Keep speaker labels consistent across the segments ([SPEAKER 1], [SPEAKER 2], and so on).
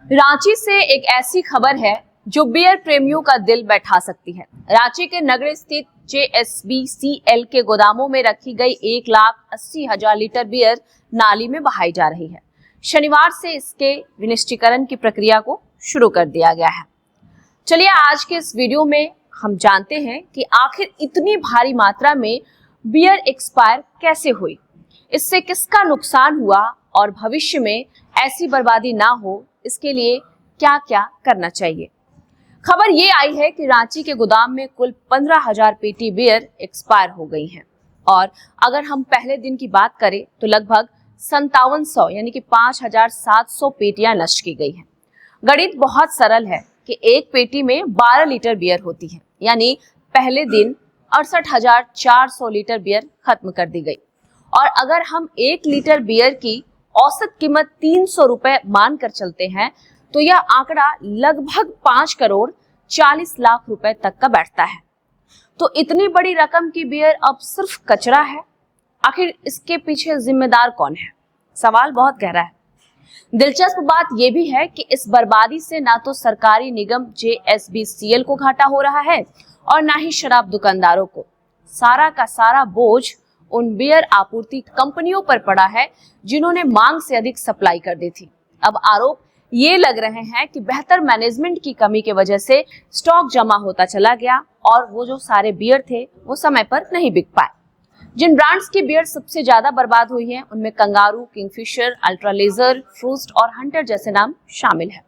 [SPEAKER 1] रांची से एक ऐसी खबर है जो बियर प्रेमियों का दिल बैठा सकती है। रांची के नगरी स्थित JSBCL के गोदामों में रखी गई 1,80,000 लीटर बियर नाली में बहाई जा रही है। शनिवार से इसके विनिष्टीकरण की प्रक्रिया को शुरू कर दिया गया है। चलिए आज के इस वीडियो में हम जानते हैं कि आखिर इतनी भारी मात्रा में बियर एक्सपायर कैसे हुई, इससे किसका नुकसान हुआ और भविष्य में ऐसी बर्बादी ना हो इसके लिए क्या क्या करना चाहिए। खबर ये आई है कि रांची के गोदाम में कुल 15,000 पेटी बियर एक्सपायर हो गई हैं और अगर हम पहले दिन की बात करें तो लगभग 5700 यानी कि 5,700 पेटियां नष्ट की गई हैं। गणित बहुत सरल है कि एक पेटी में 12 लीटर बियर होती है, यानी पहले दिन 68,400 लीटर बियर खत्म कर दी गई। और अगर हम 1 लीटर बियर की औसत कीमत 300 रुपए मानकर चलते हैं तो यह आंकड़ा लगभग 5 करोड़ 40 लाख रुपए तक का बैठता है। तो इतनी बड़ी रकम की बियर अब सिर्फ कचरा है। आखिर इसके पीछे जिम्मेदार कौन है? सवाल बहुत गहरा है। दिलचस्प बात यह भी है कि इस बर्बादी से ना तो सरकारी निगम JSBCL को घाटा हो रहा है और ना ही शराब दुकानदारों को। सारा का सारा बोझ उन बियर आपूर्ति कंपनियों पर पड़ा है जिन्होंने मांग से अधिक सप्लाई कर दी थी। अब आरोप ये लग रहे हैं कि बेहतर मैनेजमेंट की कमी की वजह से स्टॉक जमा होता चला गया और वो जो सारे बियर थे वो समय पर नहीं बिक पाए। जिन ब्रांड्स की बियर सबसे ज्यादा बर्बाद हुई है उनमें कंगारू, किंगफिशर, अल्ट्रा लेजर, फ्रूस्ट और हंटर जैसे नाम शामिल है।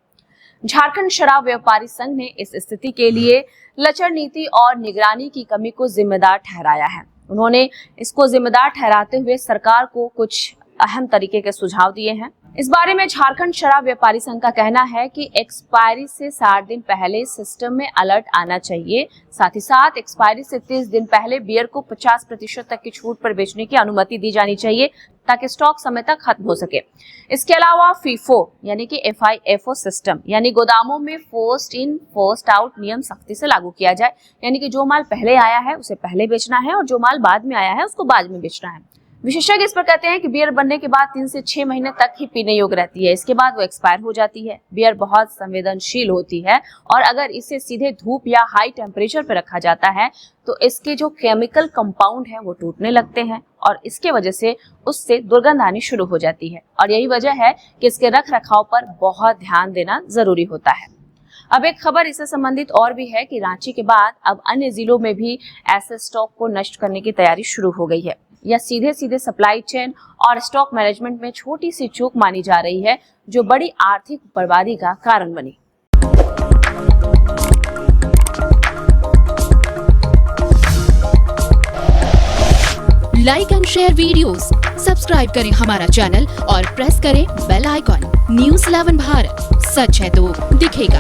[SPEAKER 1] झारखंड शराब व्यापारी संघ ने इस स्थिति के लिए लचर नीति और निगरानी की कमी को जिम्मेदार ठहराया है। उन्होंने इसको जिम्मेदार ठहराते हुए सरकार को कुछ अहम तरीके के सुझाव दिए हैं। इस बारे में झारखंड शराब व्यापारी संघ का कहना है कि एक्सपायरी से 60 दिन पहले सिस्टम में अलर्ट आना चाहिए। साथ ही साथ एक्सपायरी से 30 दिन पहले बियर को 50% तक की छूट पर बेचने की अनुमति दी जानी चाहिए ताकि स्टॉक समय तक खत्म हो सके। इसके अलावा FIFO यानी कि FIFO सिस्टम यानी गोदामों में फर्स्ट इन फर्स्ट आउट नियम सख्ती से लागू किया जाए, यानी कि जो माल पहले आया है उसे पहले बेचना है और जो माल बाद में आया है उसको बाद में बेचना है। विशेषज्ञ इस पर कहते हैं कि बियर बनने के बाद 3 से 6 महीने तक ही पीने योग्य रहती है, इसके बाद वो एक्सपायर हो जाती है। बियर बहुत संवेदनशील होती है और अगर इसे सीधे धूप या हाई टेम्परेचर पर रखा जाता है तो इसके जो केमिकल कंपाउंड है वो टूटने लगते हैं और इसके वजह से उससे दुर्गंध आनी शुरू हो जाती है और यही वजह है कि इसके रख रखाव पर बहुत ध्यान देना जरूरी होता है। अब एक खबर इससे संबंधित और भी है कि रांची के बाद अब अन्य जिलों में भी ऐसे स्टॉक को नष्ट करने की तैयारी शुरू हो गई है। यह सीधे सीधे सप्लाई चेन और स्टॉक मैनेजमेंट में छोटी सी चूक मानी जा रही है जो बड़ी आर्थिक बर्बादी का कारण बनी।
[SPEAKER 2] Like and share videos, subscribe करें हमारा चैनल और प्रेस करें बेल आइकॉन। News 11 भारत, सच है तो दिखेगा।